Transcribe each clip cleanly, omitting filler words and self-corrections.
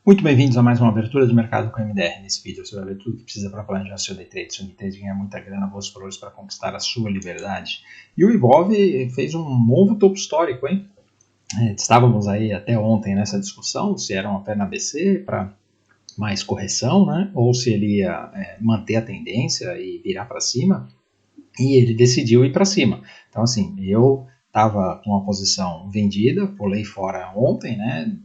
Muito bem-vindos a mais uma abertura de mercado com a MDR. Nesse vídeo você vai ver tudo que precisa para planejar seu day trade. Seu day trade ganhar muita grana, bons valores para conquistar a sua liberdade. E o Ibov fez um novo topo histórico, hein? Estávamos aí até ontem nessa discussão se era uma perna ABC para mais correção, né? Ou se ele ia manter a tendência e virar para cima. E ele decidiu ir para cima. Então, assim, eu estava com uma posição vendida, pulei fora ontem, né?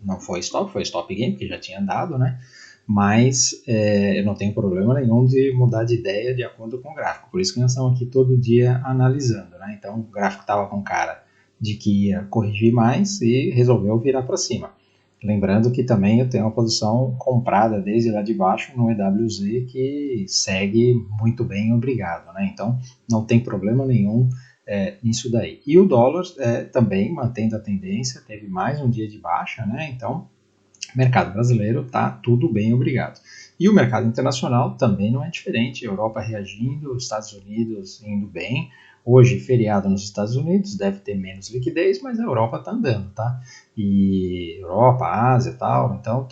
Não foi stop gain, porque já tinha andado, né? Mas eu não tenho problema nenhum de mudar de ideia de acordo com o gráfico. Por isso que nós estamos aqui todo dia analisando, né? Então, o gráfico estava com cara de que ia corrigir mais e resolveu virar para cima. Lembrando que também eu tenho uma posição comprada desde lá de baixo no EWZ que segue muito bem, obrigado, né? Então, não tem problema nenhum nisso daí. E o dólar também mantendo a tendência, teve mais um dia de baixa, né? Então, mercado brasileiro está tudo bem, obrigado. E o mercado internacional também não é diferente. Europa reagindo, Estados Unidos indo bem. Hoje, feriado nos Estados Unidos, deve ter menos liquidez, mas a Europa está andando, tá? E Europa, Ásia e tal, então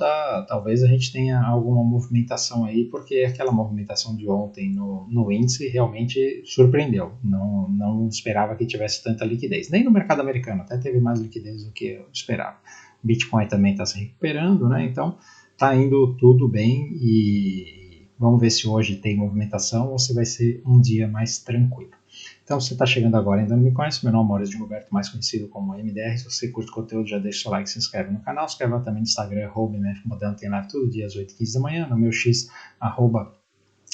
talvez a gente tenha alguma movimentação aí, porque aquela movimentação de ontem no índice realmente surpreendeu. Não esperava que tivesse tanta liquidez. Nem no mercado americano, até teve mais liquidez do que eu esperava. Bitcoin também está se recuperando, né? Então está indo tudo bem e vamos ver se hoje tem movimentação ou se vai ser um dia mais tranquilo. Então, se você está chegando agora e ainda não me conhece, meu nome é Maurício de Roberto, mais conhecido como MDR. Se você curte o conteúdo, já deixa o seu like, se inscreve no canal, se inscreve também no Instagram, @mfmodelo, tem live todo dia às 8h15 da manhã, no meu X,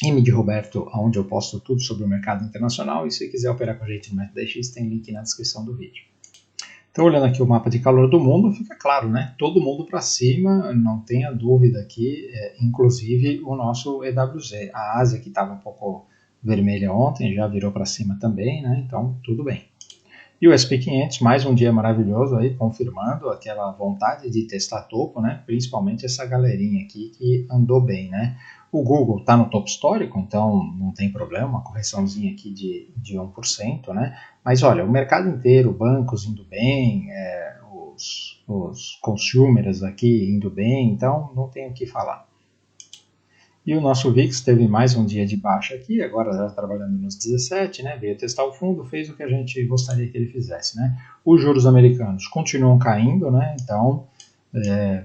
@mdroberto, onde eu posto tudo sobre o mercado internacional. E se quiser operar com a gente no método X, tem link na descrição do vídeo. Então, olhando aqui o mapa de calor do mundo, fica claro, né? Todo mundo para cima, não tenha dúvida aqui, inclusive o nosso EWZ. A Ásia, que estava um pouco vermelha ontem, já virou para cima também, né? Então, tudo bem. E o SP500, mais um dia maravilhoso aí, confirmando aquela vontade de testar topo, né? Principalmente essa galerinha aqui que andou bem, né? O Google está no topo histórico, então não tem problema, uma correçãozinha aqui de 1%, né? Mas olha, o mercado inteiro, bancos indo bem, os consumers aqui indo bem, então não tem o que falar. E o nosso VIX teve mais um dia de baixa aqui, agora já trabalhando nos 17, né? Veio testar o fundo, fez o que a gente gostaria que ele fizesse, né? Os juros americanos continuam caindo, né? Então,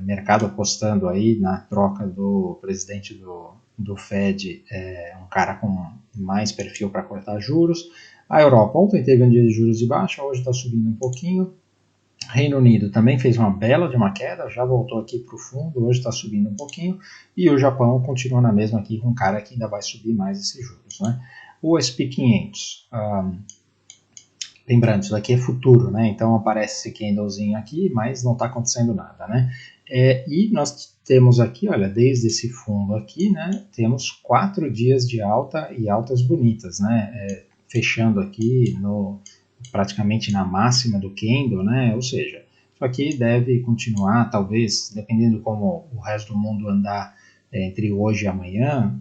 mercado apostando aí na troca do presidente do Fed, um cara com mais perfil para cortar juros. A Europa ontem teve um dia de juros de baixa, hoje está subindo um pouquinho. Reino Unido também fez uma bela de uma queda, já voltou aqui para o fundo, hoje está subindo um pouquinho, e o Japão continua na mesma aqui com um cara que ainda vai subir mais esses juros, né? O SP500, lembrando, isso daqui é futuro, né? Então aparece esse candlezinho aqui, mas não está acontecendo nada, né? E nós temos aqui, olha, desde esse fundo aqui, né? Temos 4 dias de alta e altas bonitas, né? Fechando aqui praticamente na máxima do candle, né? Ou seja, isso aqui deve continuar, talvez, dependendo como o resto do mundo andar entre hoje e amanhã.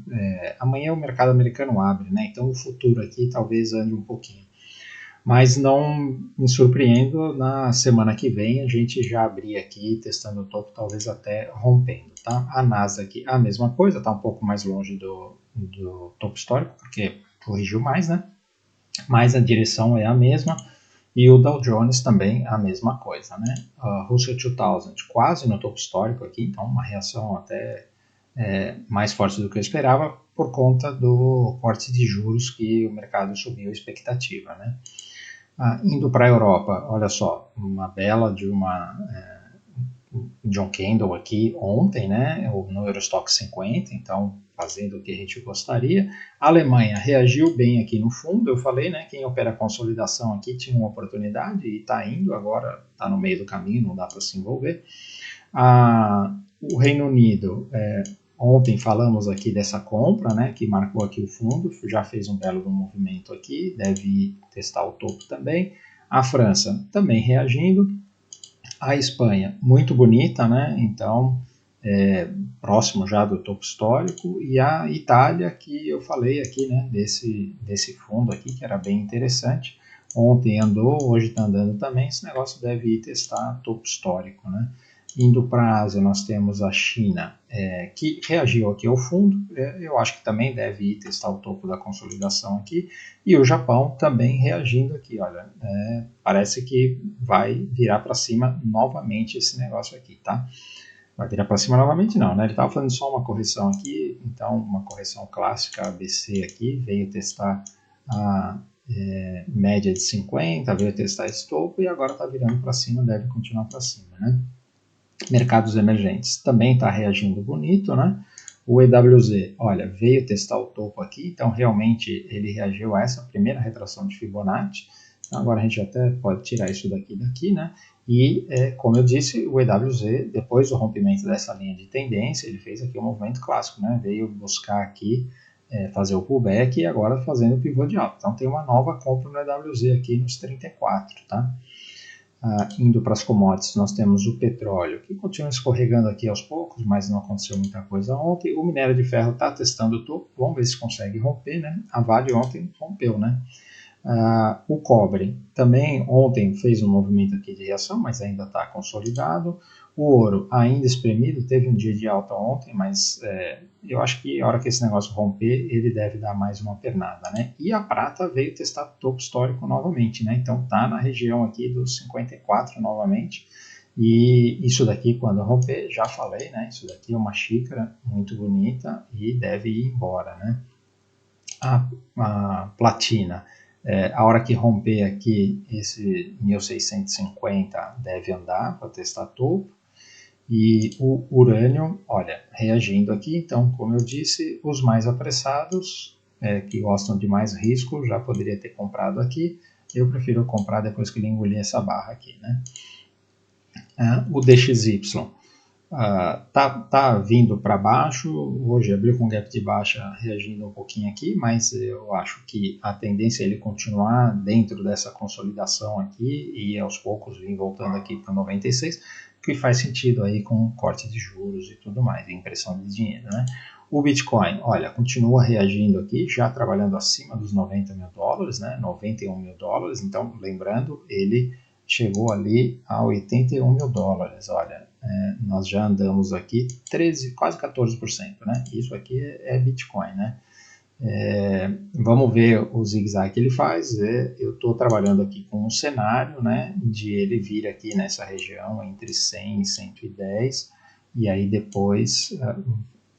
Amanhã o mercado americano abre, né? Então o futuro aqui talvez ande um pouquinho. Mas não me surpreendo, na semana que vem a gente já abrir aqui testando o topo, talvez até rompendo, tá? A Nasdaq a mesma coisa, tá um pouco mais longe do topo histórico, porque corrigiu mais, né? Mas a direção é a mesma. E o Dow Jones também a mesma coisa, né? Russell 2000 quase no topo histórico aqui, então uma reação até mais forte do que eu esperava por conta do corte de juros que o mercado subiu a expectativa, né? Indo para a Europa, olha só, uma bela de um candle aqui ontem, né? No Eurostock 50, então fazendo o que a gente gostaria. A Alemanha reagiu bem aqui no fundo, eu falei, né? Quem opera consolidação aqui tinha uma oportunidade e está indo, agora está no meio do caminho, não dá para se envolver. O Reino Unido, ontem falamos aqui dessa compra, né? Que marcou aqui o fundo, já fez um belo movimento aqui, deve testar o topo também. A França também reagindo. A Espanha, muito bonita, né? Então, próximo já do topo histórico. E a Itália, que eu falei aqui, né? Desse fundo aqui, que era bem interessante. Ontem andou, hoje está andando também. Esse negócio deve ir testar topo histórico, né? Indo para a Ásia, nós temos a China, que reagiu aqui ao fundo. Eu acho que também deve ir testar o topo da consolidação aqui. E o Japão também reagindo aqui. Olha, parece que vai virar para cima novamente esse negócio aqui, tá? Vai virar para cima novamente não, né? Ele estava fazendo só uma correção aqui, então uma correção clássica ABC aqui, veio testar a média de 50, veio testar esse topo e agora está virando para cima, deve continuar para cima, né? Mercados emergentes também está reagindo bonito, né? O EWZ, olha, veio testar o topo aqui, então realmente ele reagiu a essa primeira retração de Fibonacci. Então, agora a gente até pode tirar isso daqui, né? E, como eu disse, o EWZ, depois do rompimento dessa linha de tendência, ele fez aqui um movimento clássico, né? Veio buscar aqui, fazer o pullback e agora fazendo o pivô de alta. Então tem uma nova compra no EWZ aqui nos 34, tá? Indo para as commodities, nós temos o petróleo, que continua escorregando aqui aos poucos, mas não aconteceu muita coisa ontem. O minério de ferro está testando o topo, vamos ver se consegue romper, né? A Vale ontem rompeu, né? O cobre também ontem fez um movimento aqui de reação, mas ainda está consolidado. O ouro ainda espremido, teve um dia de alta ontem, mas eu acho que a hora que esse negócio romper, ele deve dar mais uma pernada, né? E a prata veio testar topo histórico novamente, né? Então está na região aqui dos 54 novamente. E isso daqui, quando romper, já falei, né? Isso daqui é uma xícara muito bonita e deve ir embora, né? A platina, a hora que romper aqui esse 1650 deve andar para testar topo. E o urânio, olha, reagindo aqui, então, como eu disse, os mais apressados, que gostam de mais risco, já poderia ter comprado aqui. Eu prefiro comprar depois que ele engolir essa barra aqui, né? O DXY tá vindo para baixo, hoje abriu com gap de baixa reagindo um pouquinho aqui, mas eu acho que a tendência é ele continuar dentro dessa consolidação aqui e aos poucos vir voltando aqui para 96, que faz sentido aí com corte de juros e tudo mais, impressão de dinheiro, né? O Bitcoin, olha, continua reagindo aqui, já trabalhando acima dos 90 mil dólares, né? 91 mil dólares, então lembrando, ele chegou ali a 81 mil dólares, olha, nós já andamos aqui 13, quase 14%, né? Isso aqui é Bitcoin, né? Vamos ver o zigue-zague que ele faz. Eu estou trabalhando aqui com um cenário, né, de ele vir aqui nessa região entre 100 e 110 e aí depois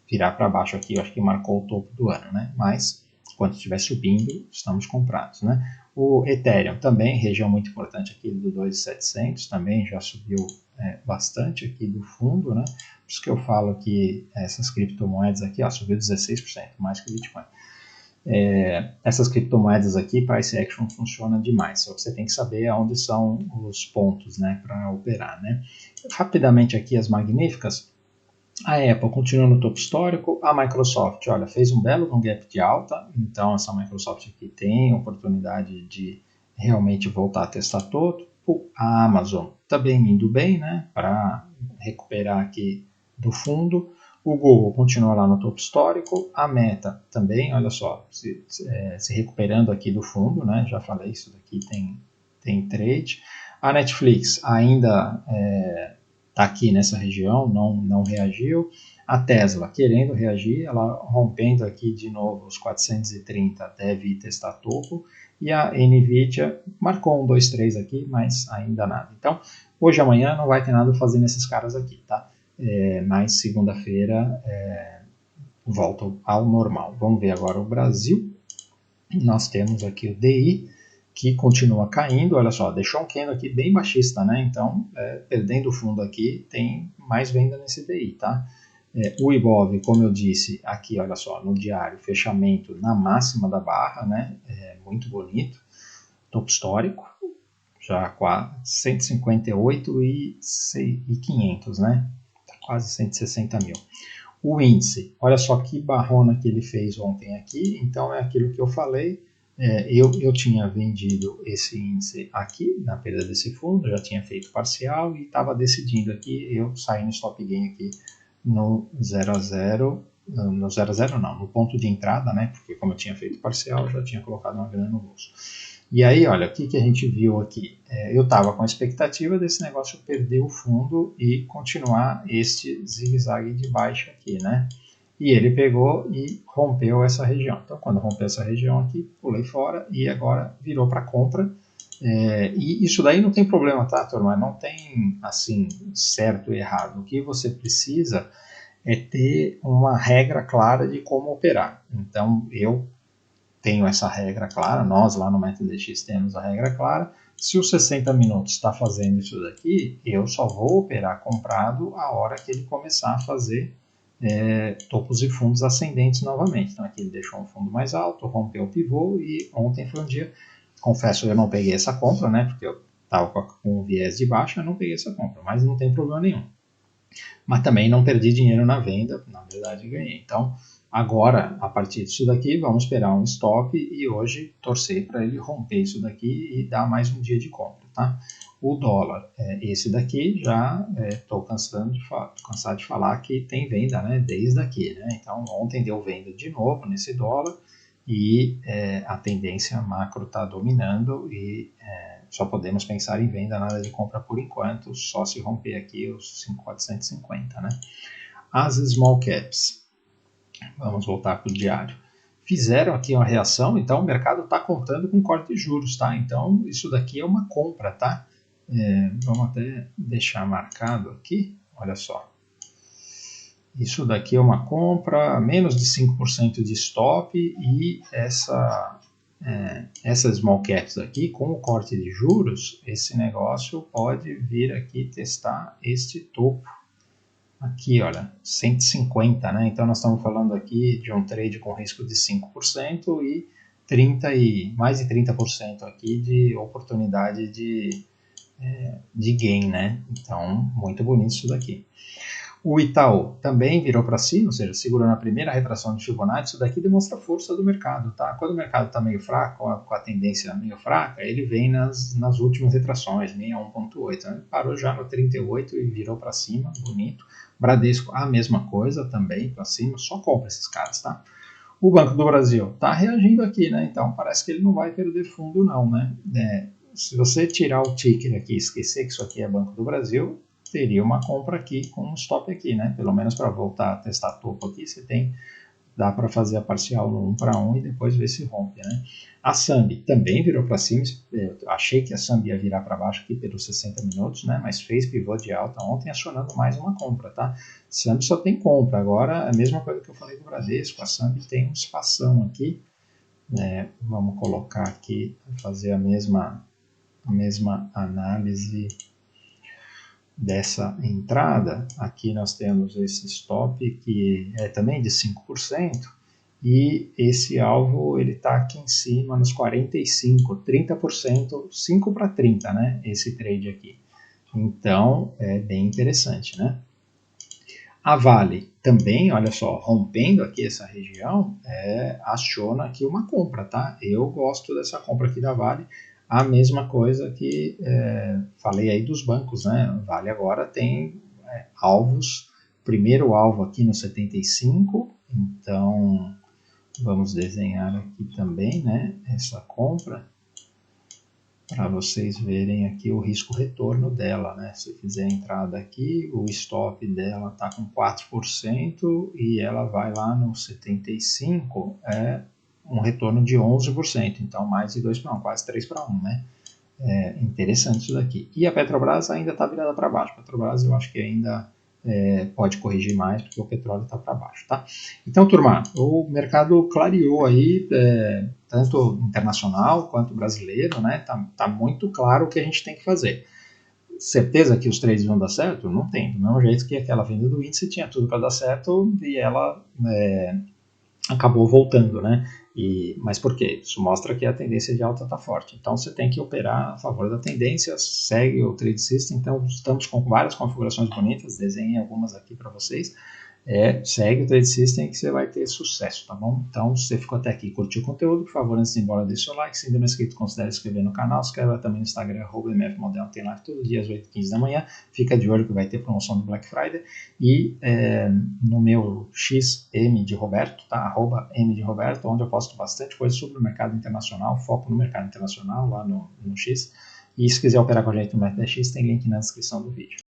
virar para baixo aqui. Eu acho que marcou o topo do ano, né? Mas quando estiver subindo, estamos comprados, né? O Ethereum também, região muito importante aqui do 2.700, também já subiu bastante aqui do fundo, né? Por isso que eu falo que essas criptomoedas aqui, subiu 16%, mais que o Bitcoin. Essas criptomoedas aqui, price action funciona demais, só que você tem que saber onde são os pontos, né, para operar, né? Rapidamente aqui as magníficas. A Apple continua no topo histórico, a Microsoft, olha, fez um belo gap de alta, então essa Microsoft aqui tem oportunidade de realmente voltar a testar topo. A Amazon também indo bem, né, para recuperar aqui do fundo. O Google continua lá no topo histórico, a Meta também, olha só, se recuperando aqui do fundo, né, já falei, isso daqui tem trade. A Netflix ainda está aqui nessa região, não reagiu. A Tesla querendo reagir, ela rompendo aqui de novo os 430, deve testar topo. E a Nvidia marcou 1, 2, 3 aqui, mas ainda nada. Então, hoje e amanhã não vai ter nada fazendo esses caras aqui, tá? Mas segunda-feira volta ao normal. Vamos ver agora o Brasil. Nós temos aqui o DI, que continua caindo, olha só, deixou um candle aqui bem baixista, né? Então, perdendo o fundo aqui, tem mais venda nesse DI, tá? O Ibov, como eu disse, aqui, olha só, no diário, fechamento na máxima da barra, né? Muito bonito, topo histórico, já quase 158 e 500, né? Tá quase 160 mil. O índice, olha só que barrona que ele fez ontem aqui, então é aquilo que eu falei, eu tinha vendido esse índice aqui, na perda desse fundo, já tinha feito parcial e estava decidindo aqui, eu saí no stop gain aqui no 0 a 0, no ponto de entrada, né, porque como eu tinha feito parcial, já tinha colocado uma grana no bolso. E aí, olha, o que a gente viu aqui? Eu estava com a expectativa desse negócio perder o fundo e continuar este zigue-zague de baixa aqui, né? E ele pegou e rompeu essa região. Então, quando rompeu essa região aqui, pulei fora e agora virou para compra. E isso daí não tem problema, tá, turma? Não tem, assim, certo e errado. O que você precisa é ter uma regra clara de como operar. Então, eu tenho essa regra clara, nós lá no Método X temos a regra clara. Se os 60 minutos está fazendo isso daqui, eu só vou operar comprado a hora que ele começar a fazer topos e fundos ascendentes novamente. Então aqui ele deixou um fundo mais alto, rompeu o pivô e ontem foi um dia, confesso, eu não peguei essa compra, né, porque eu estava com um viés de baixa, eu não peguei essa compra, mas não tem problema nenhum. Mas também não perdi dinheiro na venda, na verdade ganhei. Então agora, a partir disso daqui, vamos esperar um stop e hoje torcer para ele romper isso daqui e dar mais um dia de compra, tá? O dólar, esse daqui já estou cansado de falar que tem venda, né? Desde aqui, né? Então ontem deu venda de novo nesse dólar e a tendência macro está dominando e só podemos pensar em venda, nada de compra por enquanto, só se romper aqui os 5.450, né? As small caps. Vamos voltar para o diário. Fizeram aqui uma reação, então o mercado está contando com corte de juros, tá? Então isso daqui é uma compra, tá? Vamos até deixar marcado aqui, olha só. Isso daqui é uma compra, menos de 5% de stop e essas small caps aqui, com o corte de juros, esse negócio pode vir aqui testar este topo. Aqui, olha, 150, né? Então nós estamos falando aqui de um trade com risco de 5% e mais de 30% aqui de oportunidade de gain, né? Então, muito bonito isso daqui. O Itaú também virou para cima, ou seja, segurando a primeira retração de Fibonacci. Isso daqui demonstra a força do mercado, tá? Quando o mercado está meio fraco, com a tendência meio fraca, ele vem nas últimas retrações, 61.8. Né? Parou já no 38 e virou para cima, bonito. Bradesco, a mesma coisa também, para cima, só compra esses caras, tá? O Banco do Brasil está reagindo aqui, né? Então parece que ele não vai perder fundo, não, né? Se você tirar o ticker aqui e esquecer que isso aqui é Banco do Brasil, teria uma compra aqui com um stop aqui, né? Pelo menos para voltar a testar topo aqui, dá para fazer a parcial no 1 para 1 e depois ver se rompe, né? A Sambi também virou para cima, eu achei que a Sambi ia virar para baixo aqui pelos 60 minutos, né? Mas fez pivô de alta ontem acionando mais uma compra, tá? Sambi só tem compra, agora a mesma coisa que eu falei do Bradesco, a Sambi tem um espação aqui, vamos colocar aqui, fazer a mesma análise dessa entrada. Aqui nós temos esse stop que é também de 5% e esse alvo ele está aqui em cima nos 45, 30%, 5 para 30, né? Esse trade aqui. Então é bem interessante, né? A Vale também, olha só, rompendo aqui essa região, aciona aqui uma compra, tá? Eu gosto dessa compra aqui da Vale. A mesma coisa que falei aí dos bancos, né? Vale agora tem alvos, primeiro alvo aqui no 75, então vamos desenhar aqui também, né? Essa compra, para vocês verem aqui o risco-retorno dela, né? Se fizer a entrada aqui, o stop dela está com 4% e ela vai lá no 75, um retorno de 11%, então mais de 2 para 1, quase 3 para 1, né? Interessante isso daqui. E a Petrobras ainda está virada para baixo. A Petrobras eu acho que ainda pode corrigir mais, porque o petróleo está para baixo, tá? Então, turma, o mercado clareou aí, tanto internacional quanto brasileiro, né? Tá muito claro o que a gente tem que fazer. Certeza que os trades vão dar certo? Não tem. Do mesmo jeito que aquela venda do índice tinha tudo para dar certo e ela acabou voltando, né? Mas por quê? Isso mostra que a tendência de alta está forte. Então você tem que operar a favor da tendência, segue o Trade System. Então estamos com várias configurações bonitas, desenhei algumas aqui para vocês. Segue o Trade System que você vai ter sucesso, tá bom? Então, se você ficou até aqui e curtiu o conteúdo, por favor, antes de ir embora, deixe seu like. Se ainda não é inscrito, considere se inscrever no canal. Se inscreva também no Instagram, @mfmodel, tem live todo dia às 8h15 da manhã. Fica de olho que vai ter promoção do Black Friday. E no meu XM de Roberto, tá? @M de Roberto, onde eu posto bastante coisa sobre o mercado internacional, foco no mercado internacional lá no X. E se quiser operar com a gente no MetaX, tem link na descrição do vídeo.